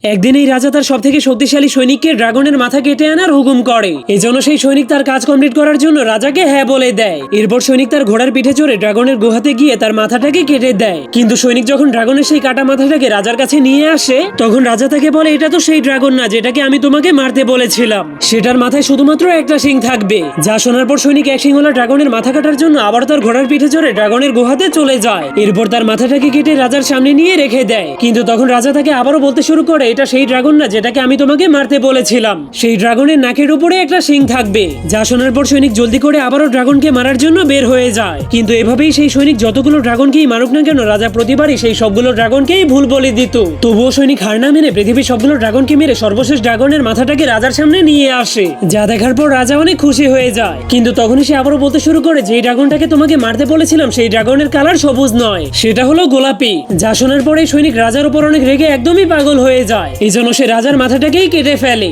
একদিন এই রাজা তার সব থেকে শক্তিশালী সৈনিককে ড্রাগনের মাথা কেটে আনার হুকুম করে। এজন্য সেই সৈনিক তার কাজ কমপ্লিট করার জন্য রাজাকে হ্যাঁ বলে দেয়। এরপর সৈনিক তার ঘোড়ার পিঠে চড়ে ড্রাগনের গুহাতে গিয়ে তার মাথাটাকে কেটে দেয়। কিন্তু সৈনিক যখন ড্রাগনের সেই কাটা মাথাটাকে রাজার কাছে নিয়ে আসে, তখন রাজা তাকে বলে, এটা তো সেই ড্রাগন না যেটাকে আমি তোমাকে মারতে বলেছিলাম। সেটার মাথায় শুধুমাত্র একটা শিং থাকবে। যা শোনার পর সৈনিক এক শিংওয়ালা ড্রাগনের মাথা কাটার জন্য আবার তার ঘোড়ার পিঠে চড়ে ড্রাগনের গুহাতে চলে যায়। এরপর তার মাথাটাকে কেটে রাজার সামনে নিয়ে রেখে দেয়। কিন্তু তখন রাজা তাকে আবারও বলতে শুরু করে, এটা সেই ড্রাগন না যেটাকে আমি তোমাকে মারতে বলেছিলাম। সেই ড্রাগনের নাকের উপরে একটা শিং থাকবে। যা শোনার পর সৈনিক জলদি করে আবারও ড্রাগনকে মারার জন্য বের হয়ে যায়। কিন্তু এভাবেই সেই সৈনিক যতগুলো ড্রাগনকেই মারুক না কেন, রাজা প্রতিবারই সেই সবগুলো ড্রাগনকেই ভুল বলে দিত। তবুও সৈনিক হার না মেনে পৃথিবীর সবগুলো ড্রাগনকে মেরে সর্বশেষ ড্রাগনের মাথাটাকে রাজার সামনে নিয়ে আসে। যা দেখার পর রাজা অনেক খুশি হয়ে যায়। কিন্তু তখনই সে আবারও বলতে শুরু করে, যে ড্রাগনটাকে তোমাকে মারতে বলেছিলাম সেই ড্রাগনের কালার সবুজ নয়, সেটা হলো গোলাপি। যা শোনার পরে সৈনিক রাজার উপর অনেক রেগে একদমই পাগল হয়ে যায়। এই জন্য সে রাজার মাথাটাকেই কেটে ফেলে।